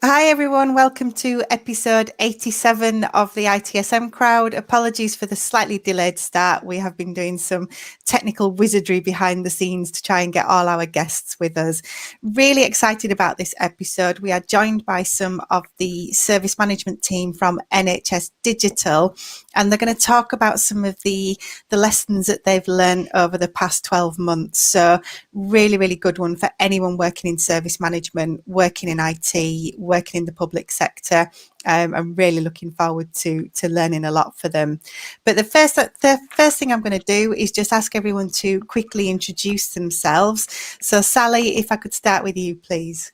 Hi everyone, welcome to episode 87 of the ITSM crowd. Apologies for the slightly delayed start. We have been doing some technical wizardry behind the scenes to try and get all our guests with us. Really excited about this episode. We are joined by some of the service management team from NHS Digital, and they're going to talk about some of the lessons that they've learned over the past 12 months. So really, really good one for anyone working in service management, working in IT, working in the public sector. I'm really looking forward to learning a lot for them. But the first thing I'm going to do is just ask everyone to quickly introduce themselves. So Sally, if I could start with you, please.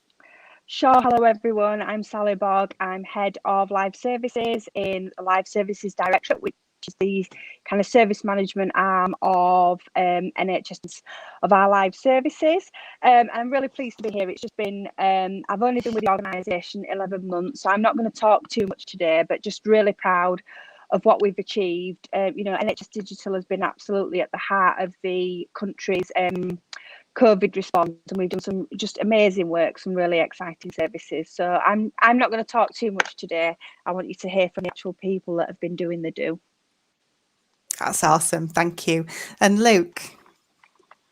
Sure. Hello, everyone. I'm Sally Bogg. I'm head of live services in Live Services Directorate, which is the kind of service management arm of NHS of our live services. I'm really pleased to be here. It's just been, I've only been with the organisation 11 months, so I'm not going to talk too much today, but just really proud of what we've achieved. NHS Digital has been absolutely at the heart of the country's COVID response, and we've done some just amazing work, some really exciting services. So I'm not going to talk too much today. I want you to hear from the actual people that have been doing the do. That's awesome. Thank you. And Luke.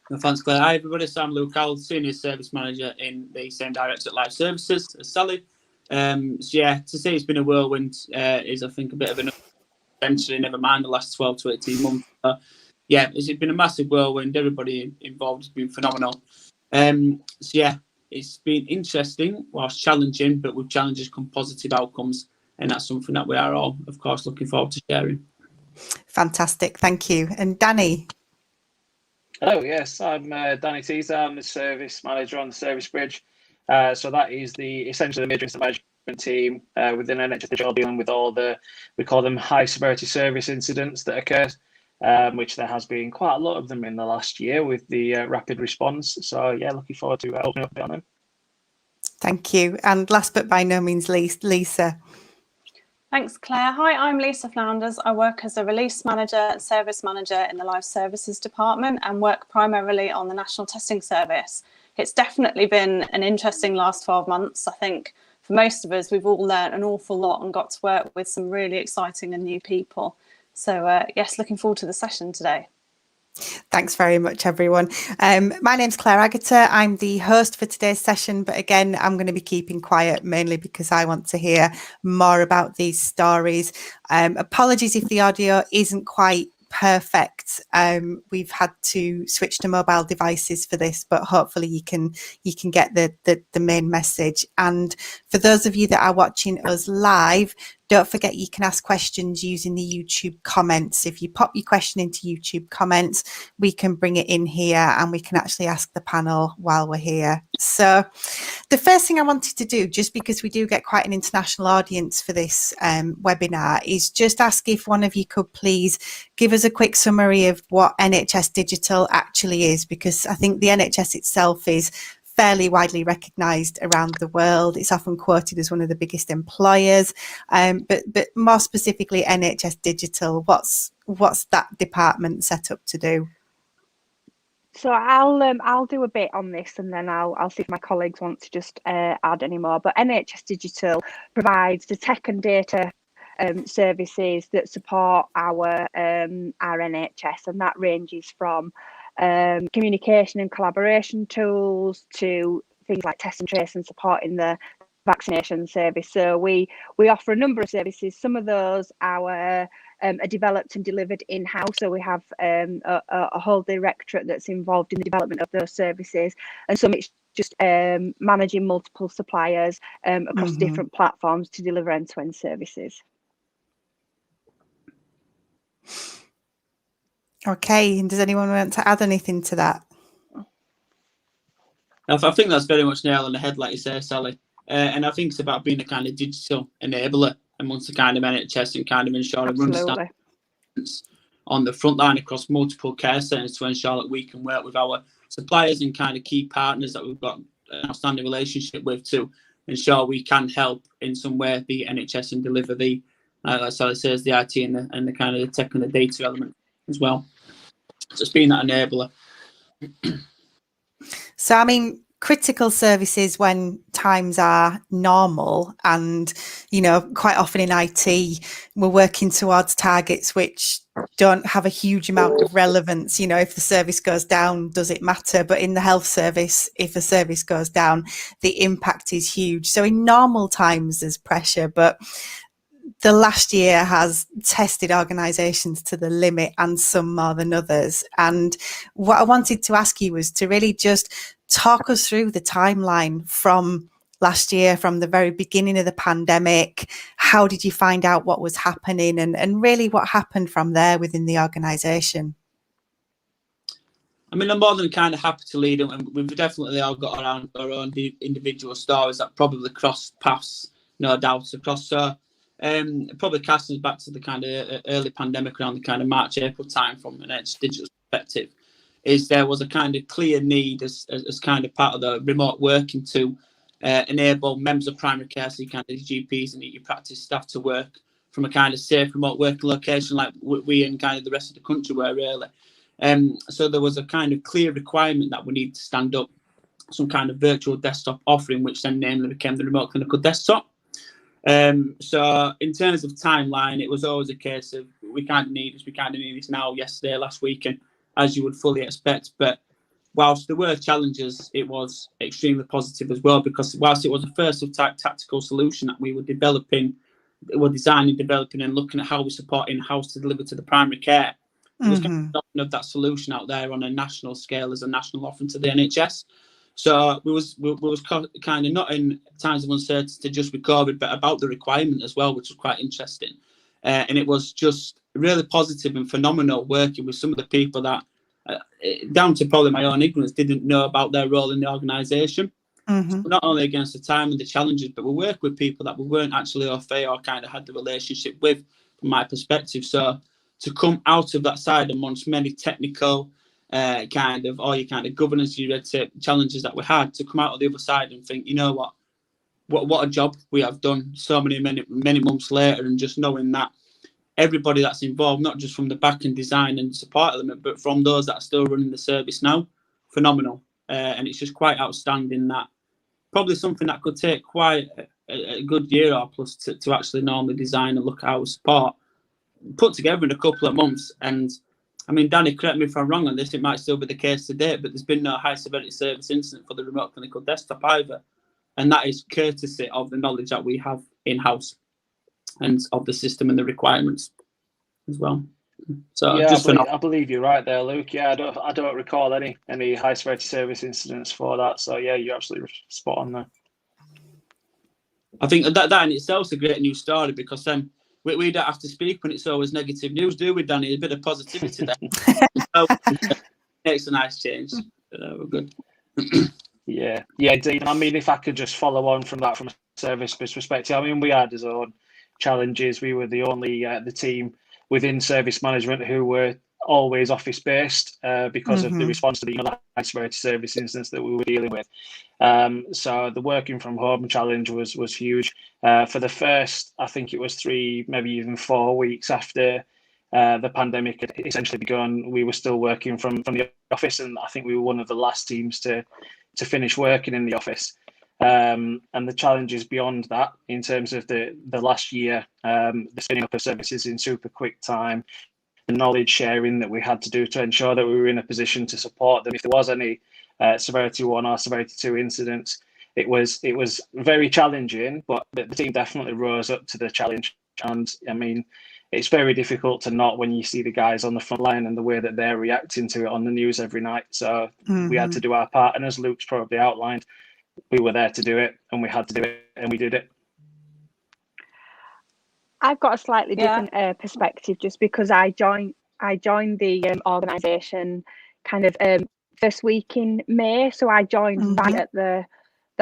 Well, thanks, Claire. Hi, everybody. So I'm Luke Howell, Senior Service Manager in the same directorate Live Services as Sally. To say it's been a whirlwind is, I think, a bit of an eventually, never mind the last 12 to 18 months. It's been a massive whirlwind. Everybody involved has been phenomenal. It's been interesting whilst challenging, but with challenges come positive outcomes. And that's something that we are all, of course, looking forward to sharing. Fantastic. Thank you. And Danny. Hello, yes, I'm Danny Teaser. I'm the service manager on the service bridge. So that is essentially the major incident management team within NHS Digital, dealing with all we call them high severity service incidents that occur, which there has been quite a lot of them in the last year with the rapid response. So looking forward to opening up a bit on them. Thank you. And last but by no means least, Lisa. Thanks, Claire. Hi, I'm Lisa Flounders. I work as a release manager and service manager in the Live Services department and work primarily on the National Testing Service. It's definitely been an interesting last 12 months. I think for most of us, we've all learned an awful lot and got to work with some really exciting and new people. So looking forward to the session today. Thanks very much, everyone. My name's Claire Agutter. I'm the host for today's session, but again, I'm going to be keeping quiet mainly because I want to hear more about these stories. Apologies if the audio isn't quite perfect. We've had to switch to mobile devices for this, but hopefully you can get the main message. And for those of you that are watching us live, don't forget you can ask questions using the YouTube comments. If you pop your question into YouTube comments, we can bring it in here and we can actually ask the panel while we're here. So the first thing I wanted to do, just because we do get quite an international audience for this webinar, is just ask if one of you could please give us a quick summary of what NHS Digital actually is, because I think the NHS itself is fairly widely recognised around the world. It's often quoted as one of the biggest employers, but more specifically NHS Digital. What's that department set up to do? So I'll do a bit on this, and then I'll see if my colleagues want to just add any more. But NHS Digital provides the tech and data services that support our NHS, and that ranges from communication and collaboration tools to things like test and trace and supporting the vaccination service. So we offer a number of services. Some of those are developed and delivered in-house. So we have a whole directorate that's involved in the development of those services, and some it's just managing multiple suppliers across different platforms to deliver end-to-end services. Okay, and does anyone want to add anything to that? I think that's very much nail on the head, like you say, Sally. And I think it's about being a kind of digital enabler amongst the kind of NHS and kind of ensuring we understand on the front line across multiple care centres to ensure that we can work with our suppliers and kind of key partners that we've got an outstanding relationship with to ensure we can help in some way the NHS and deliver the, like Sally says, the IT and the kind of the tech and the data element as well. So it's being that enabler. So, I mean, critical services when times are normal, and quite often in IT we're working towards targets which don't have a huge amount of relevance. If the service goes down, does it matter? But in the health service, if a service goes down, the impact is huge. So in normal times there's pressure, but the last year has tested organisations to the limit, and some more than others. And what I wanted to ask you was to really just talk us through the timeline from last year, from the very beginning of the pandemic. How did you find out what was happening, and really what happened from there within the organisation? I mean, I'm more than kind of happy to lead them, and we've definitely all got our own individual stories that probably cross paths, no doubt, across. So probably casting us back to the kind of early pandemic around the kind of March, April time from an NHS Digital perspective, is there was a kind of clear need as kind of part of the remote working to enable members of primary care, so you kind of GPs and your practice staff, to work from a kind of safe remote working location like we and kind of the rest of the country were really. So there was a kind of clear requirement that we need to stand up some kind of virtual desktop offering, which then namely became the remote clinical desktop. So in terms of timeline, it was always a case of we kind of need this now, yesterday, last week, and as you would fully expect. But whilst there were challenges, it was extremely positive as well, because whilst it was a first of type tactical solution that we were designing, developing and looking at how we support in-house to deliver to the primary care, there was kind of that solution out there on a national scale as a national offering to the NHS. So we was kind of not in times of uncertainty just with COVID, but about the requirement as well, which was quite interesting. And it was just really positive and phenomenal working with some of the people that, down to probably my own ignorance, didn't know about their role in the organisation. So not only against the time and the challenges, but we work with people that we weren't actually au fait or kind of had the relationship with, from my perspective. So to come out of that side amongst many technical kind of governance, red tape challenges that we had, to come out of the other side and think, you know what a job we have done so many months later, and just knowing that everybody that's involved, not just from the back end design and support element, but from those that are still running the service now, phenomenal. And it's just quite outstanding that probably something that could take quite a good year or plus to actually normally design and look at our support, put together in a couple of months. And I mean, Danny, correct me if I'm wrong on this, it might still be the case today, but there's been no high severity service incident for the remote clinical desktop either. And that is courtesy of the knowledge that we have in-house and of the system and the requirements as well. So yeah, just I believe you're right there, Luke. Yeah, I don't recall any high severity service incidents for that. So yeah, you're absolutely spot on there. I think that in itself is a great news story, because then we don't have to speak when it's always negative news, do we, Danny? A bit of positivity there. Makes a nice change. We're good. Yeah, indeed. I mean, if I could just follow on from that from a service perspective, I mean, we had our own challenges. We were the only the team within service management who were always office based because of the response to the high severity service incidents that we were dealing with. So the working from home challenge was huge. For the first, I think it was 3, maybe even 4 weeks after the pandemic had essentially begun, we were still working from the office, and I think we were one of the last teams to finish working in the office. And the challenges beyond that, in terms of the last year, the spinning up of services in super quick time, the knowledge sharing that we had to do to ensure that we were in a position to support them if there was any severity 1 or severity 2 incidents. It was very challenging, but the team definitely rose up to the challenge. And I mean, it's very difficult to not when you see the guys on the front line and the way that they're reacting to it on the news every night. So we had to do our part, and as Luke's probably outlined, we were there to do it, and we had to do it, and we did it. I've got a slightly different perspective, just because I joined the organisation kind of first week in May, so I joined right at the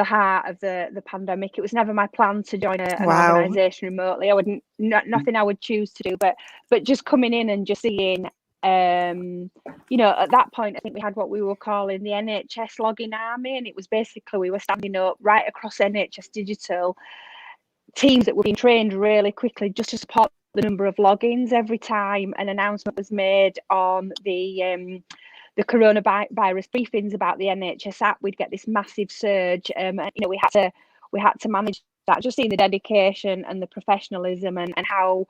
heart of the pandemic. It was never my plan to join an organisation remotely. I wouldn't, nothing I would choose to do, but just coming in and just seeing, at that point, I think we had what we were calling the NHS login army, and it was basically we were standing up right across NHS Digital teams that were being trained really quickly just to support the number of logins every time an announcement was made on the the coronavirus briefings about the NHS app, we'd get this massive surge. We had to manage that, just seeing the dedication and the professionalism and how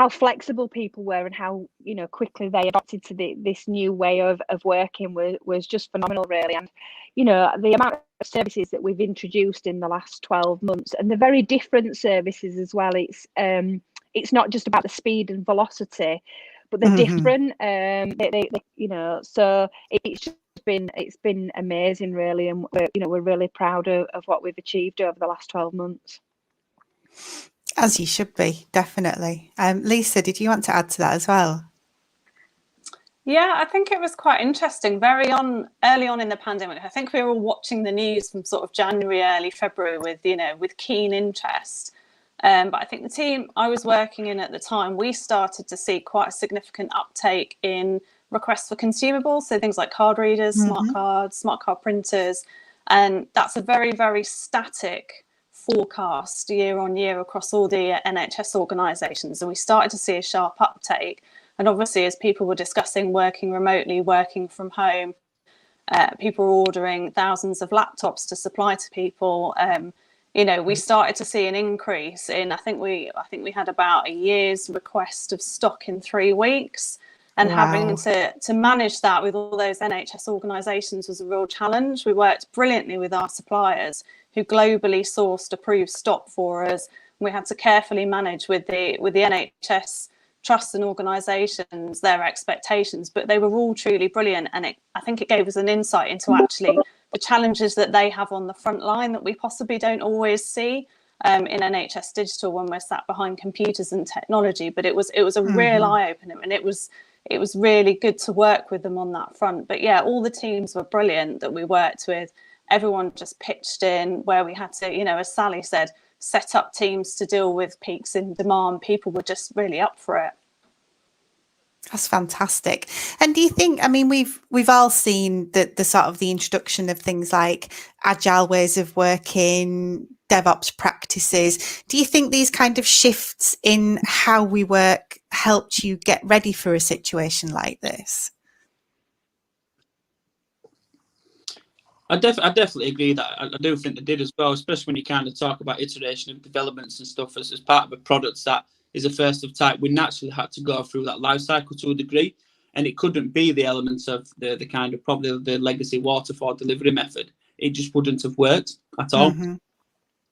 flexible people were and how quickly they adopted to this new way of working was just phenomenal, really. And the amount of services that we've introduced in the last 12 months, and the very different services as well. It's not just about the speed and velocity, but they're different. So it's been amazing, really, and we're really proud of what we've achieved over the last 12 months. As you should be, definitely. Lisa, did you want to add to that as well? Yeah, I think it was quite interesting. Early on in the pandemic, I think we were all watching the news from sort of January, early February with keen interest. But I think the team I was working in at the time, we started to see quite a significant uptake in requests for consumables. So things like card readers, smart cards, smart card printers. And that's a very, very static forecast year on year across all the NHS organisations. And we started to see a sharp uptake. And obviously, as people were discussing working remotely, working from home, people were ordering thousands of laptops to supply to people. We started to see an increase in. I think we had about a year's request of stock in 3 weeks, and having to manage that with all those NHS organisations was a real challenge. We worked brilliantly with our suppliers, who globally sourced approved stock for us. We had to carefully manage with the NHS trusts and organisations their expectations, but they were all truly brilliant, and I think it gave us an insight into actually the challenges that they have on the front line that we possibly don't always see in NHS Digital when we're sat behind computers and technology. But it was a real eye-opener, and it was really good to work with them on that front. But yeah, all the teams were brilliant that we worked with. Everyone just pitched in where we had to, as Sally said, set up teams to deal with peaks in demand. People were just really up for it. That's fantastic. And do you think, we've all seen the sort of the introduction of things like agile ways of working, DevOps practices. Do you think these kind of shifts in how we work helped you get ready for a situation like this? I definitely agree that I do think they did as well, especially when you kind of talk about iteration of developments and stuff as part of a product that is a first of type. We naturally had to go through that life cycle to a degree, and it couldn't be the elements of the kind of probably the legacy waterfall delivery method. It just wouldn't have worked at all.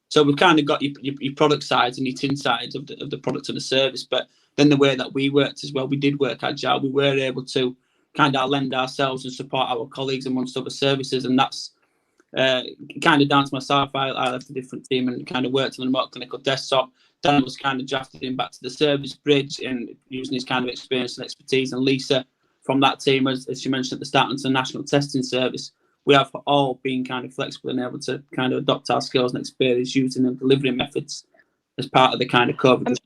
So we've kind of got your product sides and your tin sides of the product and the service, but then the way that we worked as well, we did work agile. We were able to kind of lend ourselves and support our colleagues amongst other services, and that's kind of down to myself. I left a different team and kind of worked on a remote clinical desktop. Dan was kind of drafted in back to the service bridge and using his kind of experience and expertise. And Lisa from that team, as she mentioned at the start, into the National Testing Service. We have all been kind of flexible and able to kind of adopt our skills and experience using the delivery methods as part of the kind of COVID.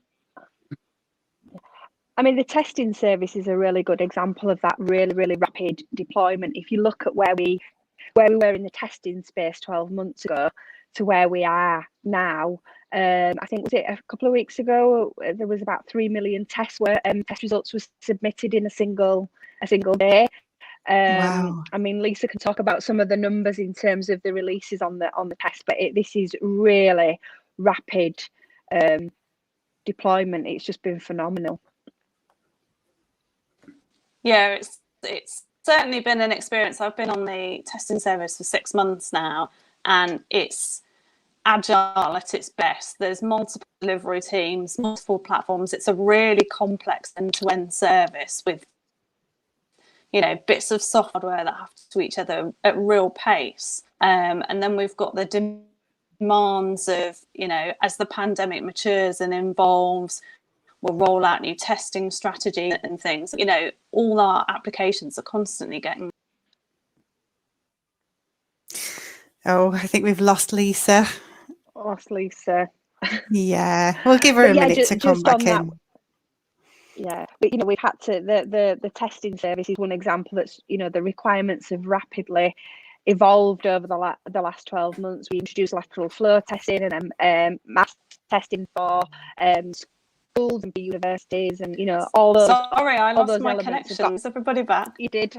The testing service is a really good example of that really, really rapid deployment. If you look at where we were in the testing space 12 months ago to where we are now, I think was it a couple of weeks ago, there was about 3 million test results were submitted in a single day. Lisa can talk about some of the numbers in terms of the releases on the test, but this is really rapid deployment. It's just been phenomenal. Yeah, it's certainly been an experience. I've been on the testing service for 6 months now, and it's agile at its best. There's multiple delivery teams, multiple platforms. It's a really complex end-to-end service with bits of software that have to each other at real pace. And then we've got the demands of, as the pandemic matures and evolves, we'll roll out new testing strategy and things. All our applications are constantly getting. Oh, I think we've lost Lisa. Yeah, we'll give her a minute to come back in. Yeah, but we've had to the testing service is one example that's the requirements have rapidly evolved over the last 12 months. We introduced lateral flow testing and mass testing for schools and for universities, and all those. Sorry, I lost my connection. Is everybody back? You did.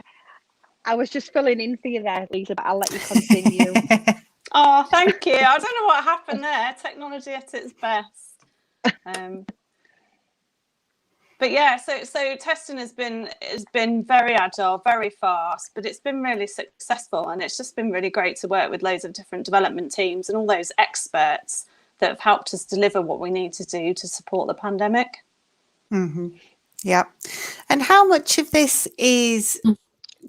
I was just filling in for you there, Lisa, but I'll let you continue. Oh, thank you. I don't know what happened there. Technology at its best. But yeah, so testing has been very agile, very fast, but it's been really successful, and it's just been really great to work with loads of different development teams and all those experts that have helped us deliver what we need to do to support the pandemic. Mm-hmm. Yeah. And how much of this is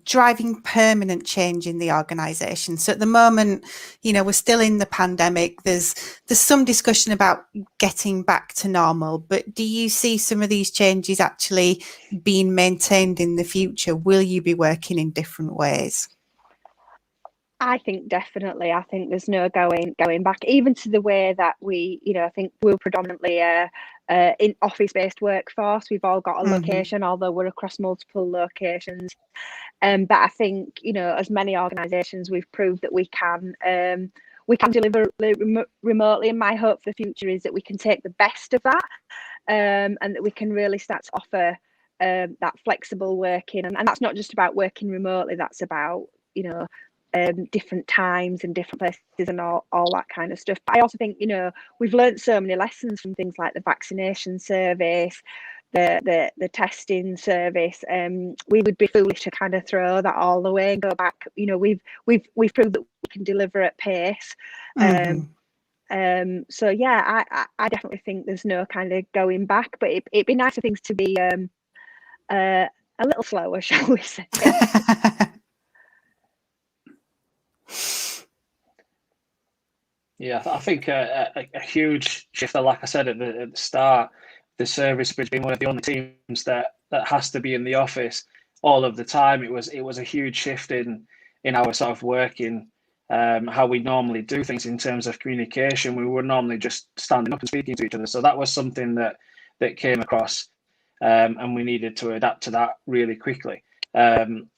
driving permanent change in the organisation? So at the moment, you know, we're still in the pandemic. There's some discussion about getting back to normal, but do you see some of these changes actually being maintained in the future? Will you be working in different ways? I think definitely. I think there's no going back, even to the way that we, you know, I think we're predominantly in office-based workforce. We've all got a location, although we're across multiple locations. But I think, you know, as many organisations, we've proved that we can deliver remotely. And my hope for the future is that we can take the best of that, and that we can really start to offer that flexible working. And that's not just about working remotely. That's about, you know, different times and different places and all that kind of stuff. But I also think, you know, we've learned so many lessons from things like the vaccination service, the testing service. We would be foolish to kind of throw that all away and go back. You know, we've proved that we can deliver at pace. So yeah, I definitely think there's no kind of going back, but it'd be nice for things to be a little slower, shall we say. Yeah, I think a huge shift, like I said at the start, the service bridge being one of the only teams that has to be in the office all of the time. It was a huge shift in our sort of working, how we normally do things in terms of communication. We were normally just standing up and speaking to each other. So that was something that came across, and we needed to adapt to that really quickly.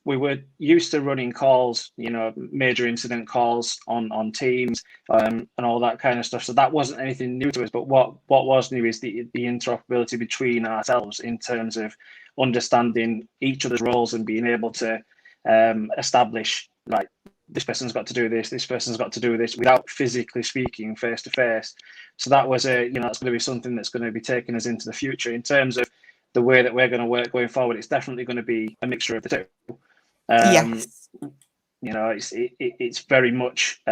We were used to running calls, you know, major incident calls on Teams, and all that kind of stuff. So that wasn't anything new to us. But what was new is the interoperability between ourselves in terms of understanding each other's roles and being able to establish, like, this person's got to do this person's got to do this, without physically speaking face to face. So that was that's going to be something that's going to be taking us into the future in terms of the way that we're going to work going forward. It's definitely going to be a mixture of the two. Yes. You know, it's very much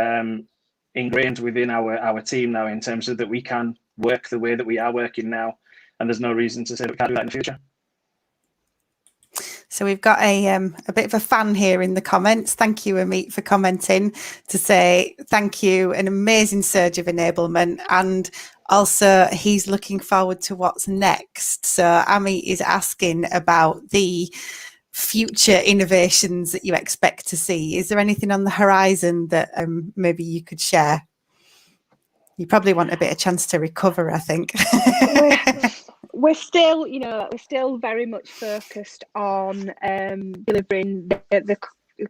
ingrained within our team now, in terms of that we can work the way that we are working now, and there's no reason to say that we can't do that in the future. So we've got a bit of a fan here in the comments. Thank you, Amit, for commenting to say thank you, an amazing surge of enablement, and also he's looking forward to what's next. So Amit is asking about the future innovations that you expect to see. Is there anything on the horizon that maybe you could share? You probably want a bit of chance to recover, I think. We're still very much focused on delivering the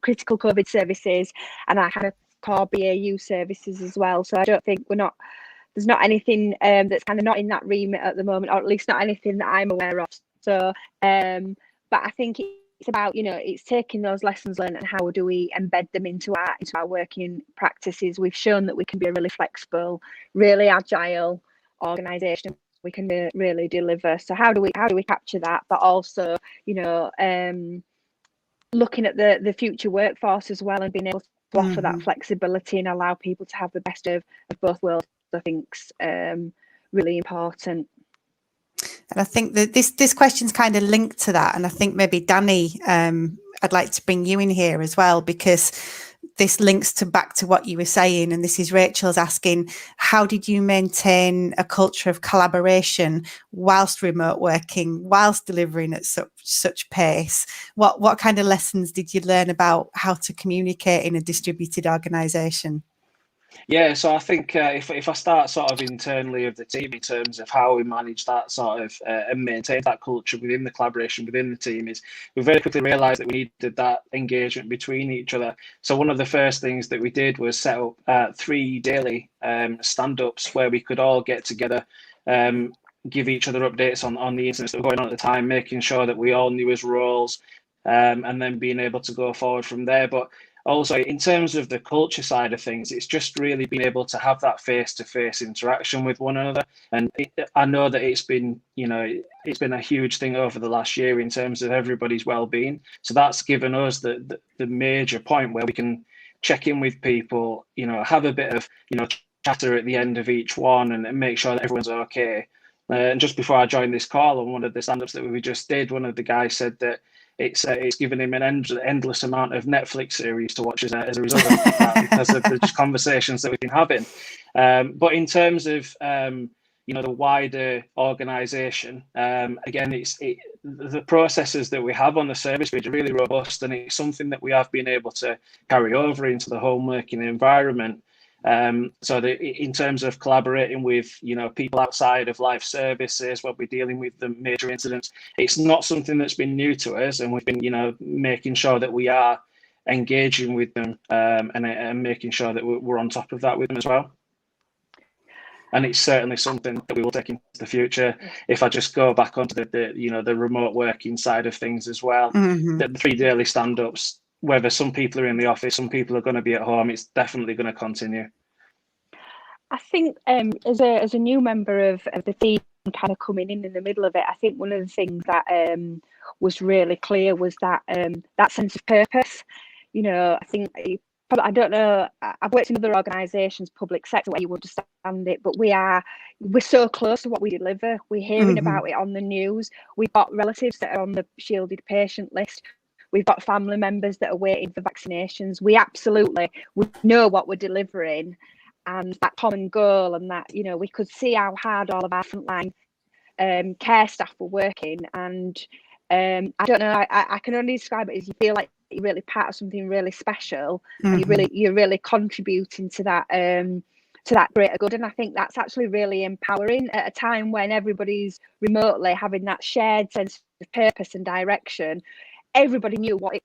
critical COVID services and our kind of core BAU services as well. So I don't think there's not anything that's kind of not in that remit at the moment, or at least not anything that I'm aware of. So, but I think it's about, it's taking those lessons learned and how do we embed them into our working practices. We've shown that we can be a really flexible, really agile organisation. We can really deliver. So how do we capture that? But also, looking at the future workforce as well, and being able to offer that flexibility and allow people to have the best of both worlds, I think's really important. And I think that this question's kind of linked to that. And I think maybe Danny, I'd like to bring you in here as well, because this links back to what you were saying. And this is Rachel's asking, how did you maintain a culture of collaboration whilst remote working, whilst delivering at such pace? What kind of lessons did you learn about how to communicate in a distributed organisation? Yeah, so I think if I start sort of internally of the team in terms of how we manage that sort of and maintain that culture within the collaboration within the team, is we very quickly realised that we needed that engagement between each other. So one of the first things that we did was set up 3 daily stand-ups where we could all get together, give each other updates on the incidents that were going on at the time, making sure that we all knew his roles, and then being able to go forward from there. But also in terms of the culture side of things, it's just really being able to have that face-to-face interaction with one another. And I know that it's been a huge thing over the last year in terms of everybody's well-being. So that's given us the major point where we can check in with people, have a bit of, chatter at the end of each one and make sure that everyone's okay. And just before I joined this call, on one of the stand-ups that we just did, one of the guys said that it's given him an endless amount of Netflix series to watch as a result of that because of the conversations that we've been having. But in terms of the wider organisation, again, the processes that we have on the service bridge are really robust, and it's something that we have been able to carry over into the home working environment. So that in terms of collaborating with people outside of life services when we're dealing with the major incidents, it's not something that's been new to us, and we've been making sure that we are engaging with them and making sure that we're on top of that with them as well. And it's certainly something that we will take into the future. If I just go back onto the remote working side of things as well, the 3 daily stand-ups, whether some people are in the office, some people are going to be at home, it's definitely going to continue. I think as a new member of the team, kind of coming in the middle of it, I think one of the things that was really clear was that that sense of purpose. I think I don't know, I've worked in other organisations, public sector, where you understand it, but we're so close to what we deliver. We're hearing about it on the news. We've got relatives that are on the shielded patient list. We've got family members that are waiting for vaccinations. We know what we're delivering, and that common goal, and that, we could see how hard all of our frontline care staff were working. And I don't know, I can only describe it as you feel like you're really part of something really special, and you're really contributing to that greater good. And I think that's actually really empowering at a time when everybody's remotely having that shared sense of purpose and direction. Everybody knew what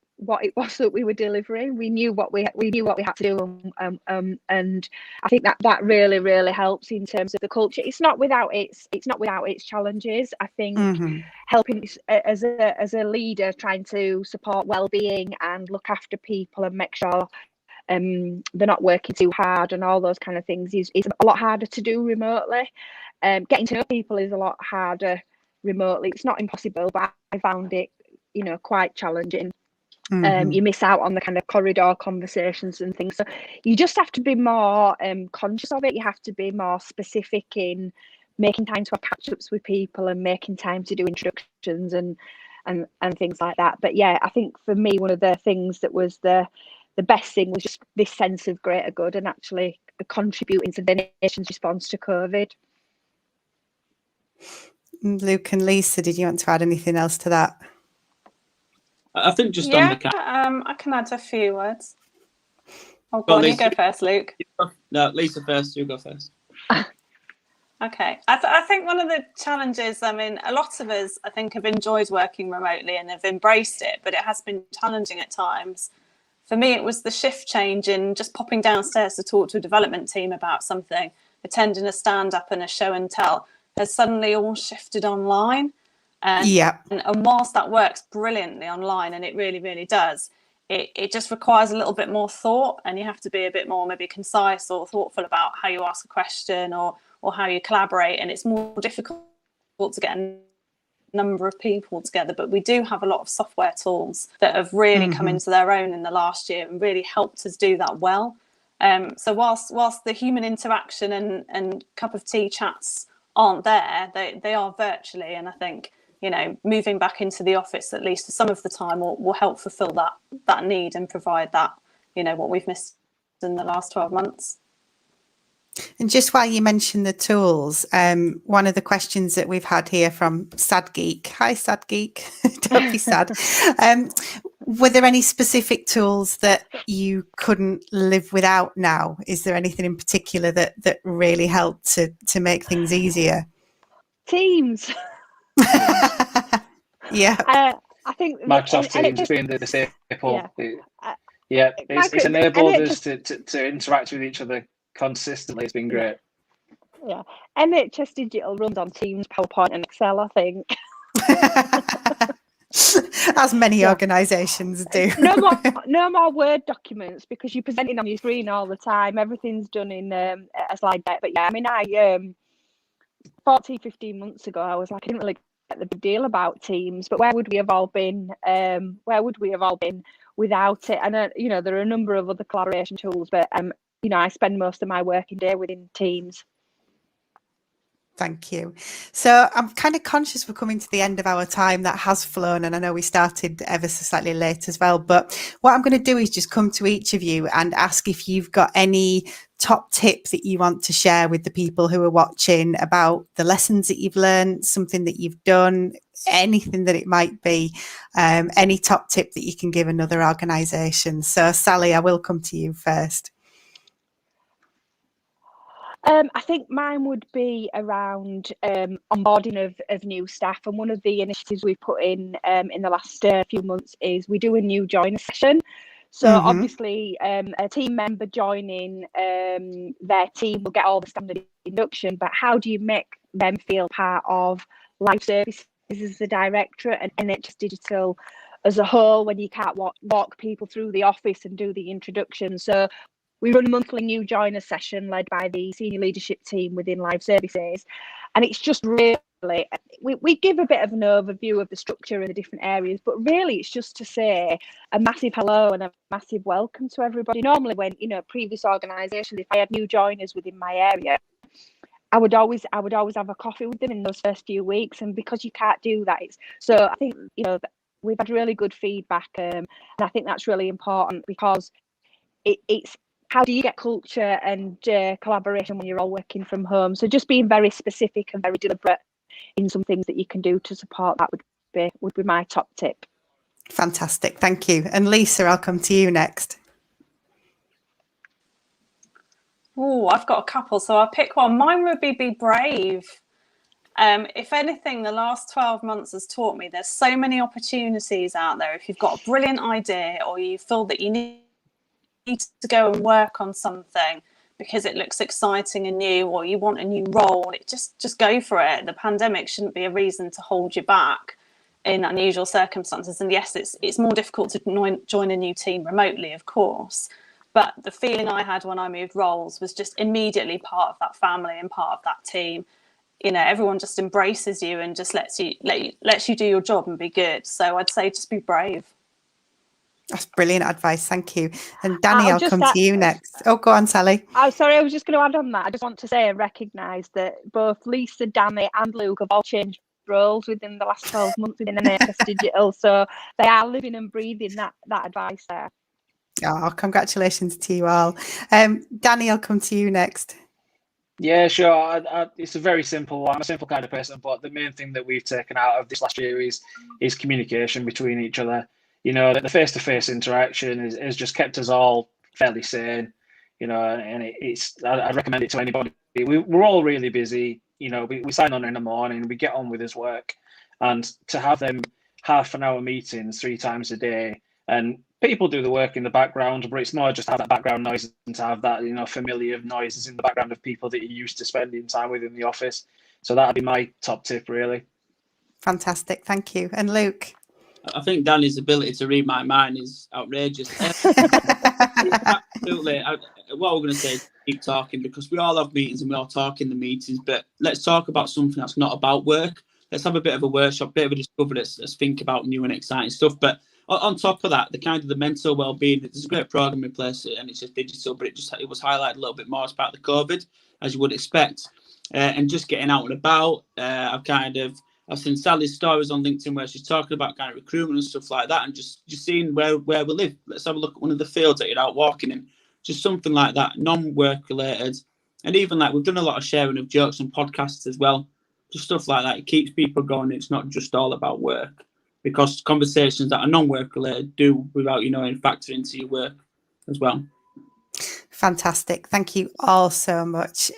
it was that we were delivering. We knew what we had to do, and I think that really, really helps in terms of the culture. It's not without its challenges. I think helping as a leader, trying to support well-being and look after people and make sure they're not working too hard and all those kind of things is a lot harder to do remotely. Getting to know people is a lot harder remotely. It's not impossible, but I found it quite challenging. You miss out on the kind of corridor conversations and things, so you just have to be more conscious of it. You have to be more specific in making time to have catch-ups with people and making time to do introductions and things like that. But yeah, I think for me, one of the things that was the best thing was just this sense of greater good and actually contributing to the nation's response to COVID. Luke and Lisa, did you want to add anything else to that? I think just on the I can add a few words. Oh, go on, you go first, Luke. No, Lisa first. You go first. Okay. I think one of the challenges, a lot of us, I think, have enjoyed working remotely and have embraced it, but it has been challenging at times. For me, it was the shift change in just popping downstairs to talk to a development team about something, attending a stand-up and a show and tell, has suddenly all shifted online. And whilst that works brilliantly online, and it really, really does, it just requires a little bit more thought, and you have to be a bit more maybe concise or thoughtful about how you ask a question or how you collaborate. And it's more difficult to get a number of people together. But we do have a lot of software tools that have really come into their own in the last year and really helped us do that well. So whilst the human interaction and cup of tea chats aren't there, they are virtually, and I think moving back into the office at least for some of the time will help fulfill that need and provide that, what we've missed in the last 12 months. And just while you mentioned the tools, one of the questions that we've had here from Sad Geek, hi Sad Geek, don't be sad. Were there any specific tools that you couldn't live without now? Is there anything in particular that really helped to make things easier? Teams. Yeah. I think Microsoft Teams being the staple. Yeah, it's enabled us to interact with each other consistently. It's been great. Yeah, NHS Digital runs on Teams, PowerPoint, and Excel, I think. As many organisations do. No more Word documents, because you're presenting on your screen all the time. Everything's done in a slide deck. But yeah, I mean, 15 months ago, I was like, I didn't really get the big deal about Teams, but where would we have all been? Without it? And there are a number of other collaboration tools, but I spend most of my working day within Teams. Thank you. So I'm kind of conscious we're coming to the end of our time that has flown, and I know we started ever so slightly late as well, but what I'm going to do is just come to each of you and ask if you've got any top tips that you want to share with the people who are watching about the lessons that you've learned, something that you've done, anything that it might be, any top tip that you can give another organisation. So Sally, I will come to you first. I think mine would be around onboarding of new staff, and one of the initiatives we've put in the last few months is we do a new joiner session. So obviously a team member joining their team will get all the standard induction, but how do you make them feel part of life services as a directorate and NHS Digital as a whole when you can't walk people through the office and do the introduction? So we run a monthly new joiner session led by the senior leadership team within live services. And it's just really, we give a bit of an overview of the structure in the different areas, but really it's just to say a massive hello and a massive welcome to everybody. Normally when, previous organisations, if I had new joiners within my area, I would always have a coffee with them in those first few weeks. And because you can't do that, so I think, we've had really good feedback. And I think that's really important, because it's, how do you get culture and collaboration when you're all working from home? So just being very specific and very deliberate in some things that you can do to support that would be my top tip. Fantastic, thank you. And Lisa, I'll come to you next. Oh, I've got a couple, so I'll pick one. Mine would be brave. If anything, the last 12 months has taught me there's so many opportunities out there. If you've got a brilliant idea, or you feel that you need to go and work on something because it looks exciting and new, or you want a new role, just go for it. The pandemic shouldn't be a reason to hold you back in unusual circumstances. And yes, it's more difficult to join a new team remotely, of course, but the feeling I had when I moved roles was just immediately part of that family and part of that team. Everyone just embraces you and just lets you do your job and be good. So I'd say just be brave. That's brilliant advice, thank you. And Danny, I'll come to you next. Oh, go on, Sally. Oh, sorry, I was just going to add on that. I just want to say and recognise that both Lisa, Danny and Luke have all changed roles within the last 12 months within NHS Digital. So they are living and breathing that advice there. Oh, congratulations to you all. Danny, I'll come to you next. Yeah, sure. It's a very simple. I'm a simple kind of person, but the main thing that we've taken out of this last year is communication between each other. The face-to-face interaction has just kept us all fairly sane. And I recommend it to anybody. We're all really busy. We sign on in the morning, we get on with his work, and to have them half-an-hour meetings 3 times a day, and people do the work in the background, but it's more just to have that background noise and to have that familiar noises in the background of people that you're used to spending time with in the office. So that'd be my top tip, really. Fantastic, thank you. And Luke? I think Danny's ability to read my mind is outrageous. Absolutely. What we're going to say is keep talking, because we all have meetings and we all talk in the meetings, but let's talk about something that's not about work. Let's have a bit of a workshop, a bit of a discovery. Let's think about new and exciting stuff. But on top of that, the mental well-being, there's a great program in place and it's just digital, but it was highlighted a little bit more as part of the COVID, as you would expect. And just getting out and about. I've seen Sally's stories on LinkedIn where she's talking about kind of recruitment and stuff like that, and just seeing where we live. Let's have a look at one of the fields that you're out walking in, just something like that, non-work related. And even we've done a lot of sharing of jokes and podcasts as well, just stuff like that. It keeps people going. It's not just all about work, because conversations that are non-work related do, without factor into your work as well. Fantastic. Thank you all so much.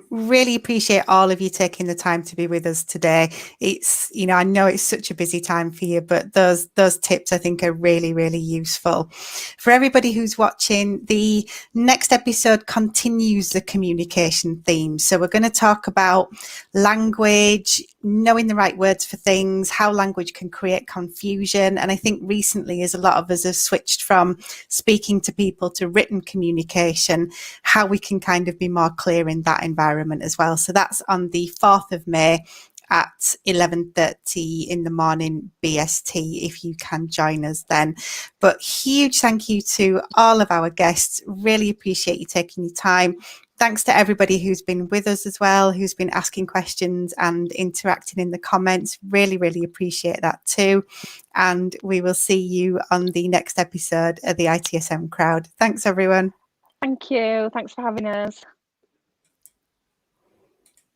Really appreciate all of you taking the time to be with us today. It's, I know it's such a busy time for you, but those tips I think are really, really useful. For everybody who's watching, the next episode continues the communication theme. So we're going to talk about language, knowing the right words for things, how language can create confusion. And I think recently, as a lot of us have switched from speaking to people to written communication, how we can kind of be more clear in that environment as well. So that's on the 4th of May at 11:30 in the morning BST, if you can join us then. But huge thank you to all of our guests. Really appreciate you taking your time. Thanks to everybody who's been with us as well, who's been asking questions and interacting in the comments. Really, really appreciate that too. And we will see you on the next episode of the ITSM Crowd. Thanks, everyone. Thank you. Thanks for having us.